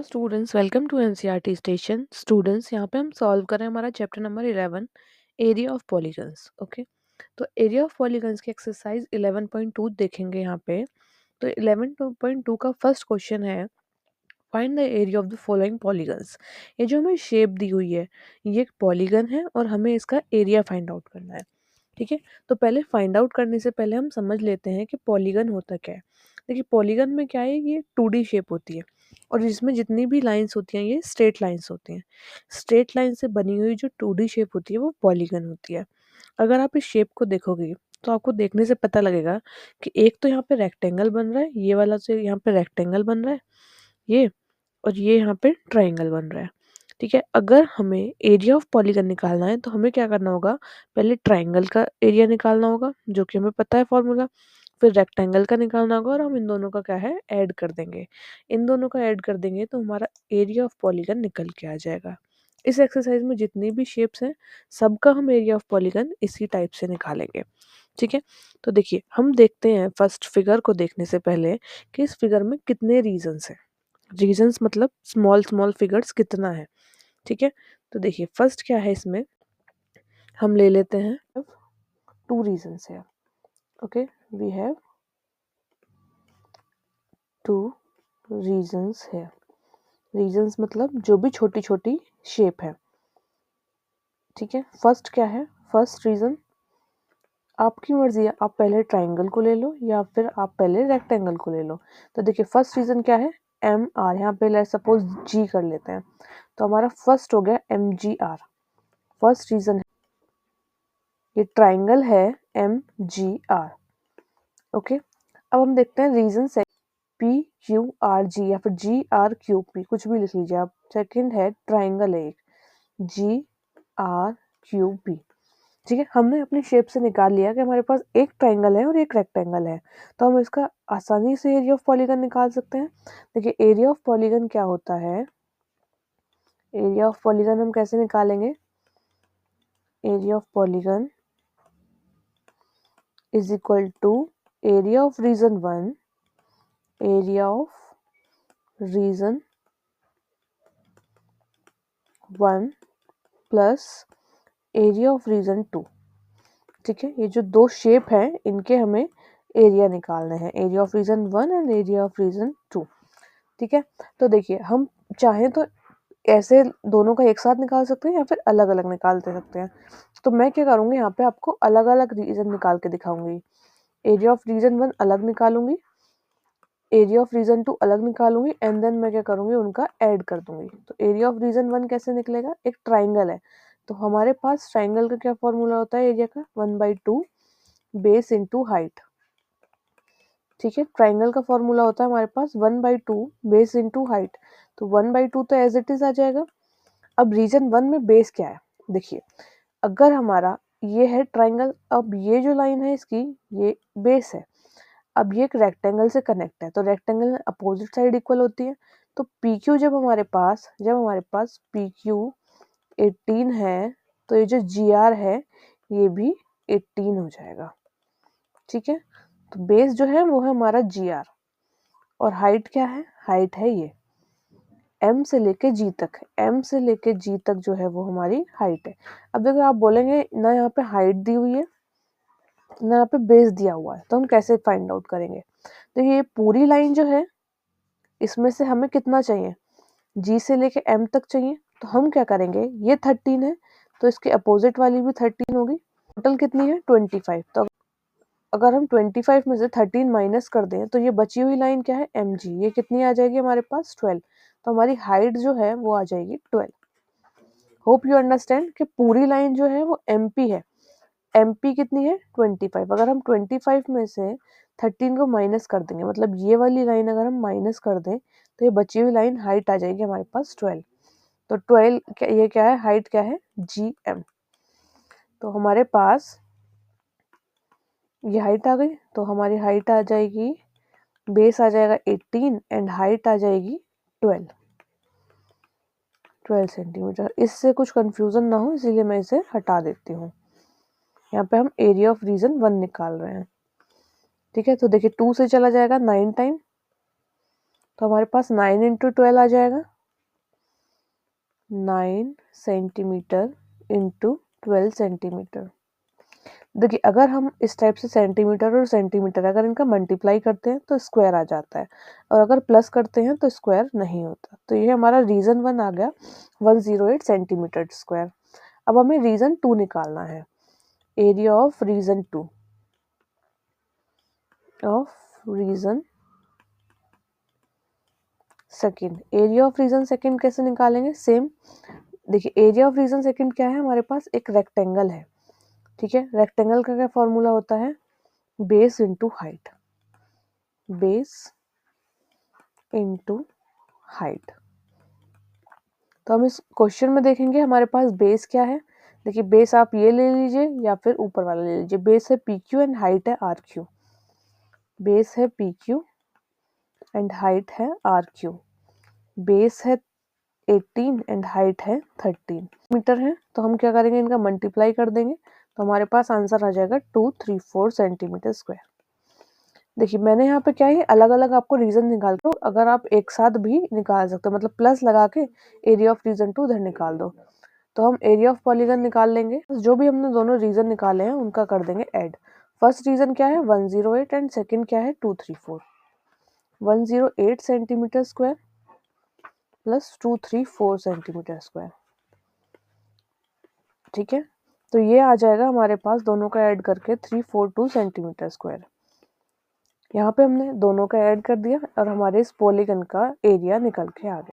Hello students, welcome to NCERT station. Students, यहाँ पे हम सॉल्व कर रहे हैं हमारा chapter number 11, area of polygons. Okay, तो एरिया ऑफ पॉलीगन्स की एक्सरसाइज 11.2 देखेंगे यहाँ पे। तो 11.2 का फर्स्ट क्वेश्चन है, find the area of the following polygons. ये जो हमें शेप दी हुई है, ये एक पॉलीगन है और हमें इसका एरिया फाइंड आउट करना है। ठीक है, तो पहले फाइंड आउट करने से पहले हम समझ लेते हैं कि पॉलीगन होता क्या है। देखिए, पॉलीगन में क्या है, ये 2D शेप होती है और इसमें जितनी भी लाइंस होती हैं ये स्ट्रेट लाइंस होती हैं। स्ट्रेट लाइन से बनी हुई जो 2D शेप होती है वो पॉलीगन होती है। अगर आप इस शेप को देखोगे तो आपको देखने से पता लगेगा कि एक तो यहाँ पे रेक्टेंगल बन रहा है, ये वाला से यहाँ पे रेक्टेंगल बन रहा है ये, और ये यहाँ पे ट्राइंगल बन रहा है। ठीक है, अगर हमें एरिया ऑफ पॉलीगन निकालना है तो हमें क्या करना होगा, पहले ट्राइंगल का एरिया निकालना होगा जो कि हमें पता है फॉर्मूला, फिर रेक्टेंगल का निकालना होगा और हम इन दोनों का क्या है ऐड कर देंगे। इन दोनों का ऐड कर देंगे तो हमारा एरिया ऑफ पॉलीगन निकल के आ जाएगा। इस एक्सरसाइज में जितनी भी शेप्स हैं सबका हम एरिया ऑफ पॉलीगन इसी टाइप से निकालेंगे। ठीक है, तो देखिए हम देखते हैं फर्स्ट फिगर को देखने से पहले कि इस फिगर में कितने रीजन्स हैं। रीजन्स मतलब स्मॉल स्मॉल फिगर्स कितना है। ठीक है, तो देखिए फर्स्ट क्या है, इसमें हम ले लेते हैं 2 रीजन्स है। ओके, वी हैव 2 रीजन्स है। रीजन्स मतलब जो भी छोटी छोटी शेप है। ठीक है, फर्स्ट क्या है, फर्स्ट रीजन आपकी मर्जी है, आप पहले ट्राइंगल को ले लो या फिर आप पहले रेक्टेंगल को ले लो। तो देखिए फर्स्ट रीजन क्या है, एम आर, यहाँ पे लेट्स सपोज जी कर लेते हैं, तो हमारा फर्स्ट हो गया M G R, first region है। ये ट्राइंगल है एम जी आर। ओके, अब हम देखते हैं रीजन से पी क्यू आर जी या फिर जी आर क्यू पी, कुछ भी लिख लीजिए आप। सेकंड है ट्राइंगल है एक, जी आर क्यू पी। ठीक है, हमने अपनी शेप से निकाल लिया कि हमारे पास एक ट्राइंगल है और एक रेक्टेंगल है, तो हम इसका आसानी से एरिया ऑफ पॉलीगन निकाल सकते हैं। देखिए एरिया ऑफ पॉलीगन क्या होता है, एरिया ऑफ पॉलीगन हम कैसे निकालेंगे, area of polygon is equal to area of region 1, area of region 1 plus area of region 2। ठीक है, ये जो दो शेप है इनके हमें एरिया निकालने हैं, area of region 1 and area of region 2। ठीक है, तो देखिए हम चाहें तो ऐसे दोनों का एक साथ निकाल सकते हैं या फिर अलग अलग निकाल दे सकते हैं। तो मैं क्या करूँगी, यहाँ पे आपको अलग अलग रीजन निकाल के दिखाऊंगी। एरिया ऑफ रीजन 1 अलग निकालूंगी, एरिया ऑफ रीजन 2 अलग निकालूंगी एंड देन मैं क्या करूँगी, उनका ऐड कर दूंगी। तो एरिया ऑफ रीजन 1 कैसे निकलेगा, एक ट्राइंगल है तो हमारे पास ट्राइंगल का क्या फॉर्मूला होता है एरिया का, 1/2 बेस इंटू हाइट। ठीक है, ट्राइंगल का फॉर्मूला होता है हमारे पास 1/2 बेस इंटू हाइट, तो 1/2 तो एज इट इज आ जाएगा। अब रीजन 1 में बेस क्या है, देखिए अगर हमारा ये है ट्राइंगल, अब ये जो लाइन है इसकी ये बेस है। अब ये एक रेक्टेंगल से कनेक्ट है तो रेक्टेंगल में अपोजिट साइड इक्वल होती है, तो पी क्यू जब हमारे पास पी क्यू 18 है तो ये जो जी आर है ये भी 18 हो जाएगा। ठीक है, तो बेस जो है वो है हमारा जी आर और हाइट क्या है, हाइट है ये m से लेके g तक, m से लेके g तक जो है वो हमारी हाइट है। अब देखो आप बोलेंगे ना यहाँ पे हाइट दी हुई है ना यहाँ पे बेस दिया हुआ है, तो हम कैसे फाइंड आउट करेंगे। तो ये पूरी लाइन जो है इसमें से हमें कितना चाहिए, g से लेके m तक चाहिए, तो हम क्या करेंगे, ये 13 है तो इसके अपोजिट वाली भी 13 होगी, टोटल कितनी है 25। तो अगर हम 25 में से 13 माइनस कर दें तो ये बची हुई लाइन क्या है mg, ये कितनी आ जाएगी हमारे पास 12, तो हमारी हाइट जो है वो आ जाएगी 12। होप यू अंडरस्टैंड कि पूरी लाइन जो है वो mp है, mp कितनी है 25। अगर हम 25 में से 13 को माइनस कर देंगे, मतलब ये वाली लाइन अगर हम माइनस कर दें तो ये बची हुई लाइन हाइट आ जाएगी हमारे पास 12। तो 12 ये क्या है, हाइट क्या है gm। तो हमारे पास ये हाइट आ गई, तो हमारी हाइट आ जाएगी, बेस आ जाएगा 18 एंड हाइट आ जाएगी 12 सेंटीमीटर। इससे कुछ कंफ्यूजन ना हो इसीलिए मैं इसे हटा देती हूँ। यहाँ पे हम एरिया ऑफ रीजन 1 निकाल रहे हैं। ठीक है, तो देखिए 2 से चला जाएगा 9 टाइम, तो हमारे पास 9 × 12 आ जाएगा, 9 सेंटीमीटर इंटू 12 सेंटीमीटर। देखिए अगर हम इस टाइप से सेंटीमीटर और सेंटीमीटर अगर इनका मल्टीप्लाई करते हैं तो स्क्वायर आ जाता है, और अगर प्लस करते हैं तो स्क्वायर नहीं होता। तो ये हमारा रीजन 1 आ गया 108 सेंटीमीटर स्क्वायर। अब हमें रीजन 2 निकालना है, area of region 2 second. Area of region second कैसे निकालेंगे? सेम, देखिए एरिया ऑफ रीजन सेकेंड क्या है, हमारे पास एक रेक्टेंगल है, ठीक है। रेक्टेंगल का क्या फॉर्मूला होता है? Base into height, base into height. तो हम इस क्वेश्चन में देखेंगे हमारे पास बेस क्या है। देखिए बेस आप ये ले लीजिए या फिर ऊपर वाला ले लीजिए। बेस है पी क्यू एंड हाइट है आर क्यू। बेस है पी क्यू एंड हाइट है आर क्यू। बेस है 18 एंड हाइट है 13 मीटर है। तो हम क्या करेंगे, इनका मल्टीप्लाई कर देंगे तो हमारे पास आंसर आ जाएगा 234 सेंटीमीटर स्क्वायर। देखिए मैंने यहाँ पे क्या है, अलग अलग आपको रीजन निकाल दो, अगर आप एक साथ भी निकाल सकते हो, मतलब प्लस लगा के एरिया ऑफ रीजन 2 उधर निकाल दो। तो हम एरिया ऑफ पॉलीगन निकाल लेंगे। जो भी हमने दोनों रीजन निकाले हैं उनका कर देंगे ऐड। फर्स्ट रीजन क्या है 108 एंड सेकंड क्या है 234। 108 centimetre square plus 234 centimetre square, ठीक है। तो ये आ जाएगा हमारे पास दोनों का ऐड करके 342 सेंटीमीटर स्क्वायर। यहाँ पे हमने दोनों का ऐड कर दिया और हमारे इस पॉलीगन का एरिया निकल के आ गया।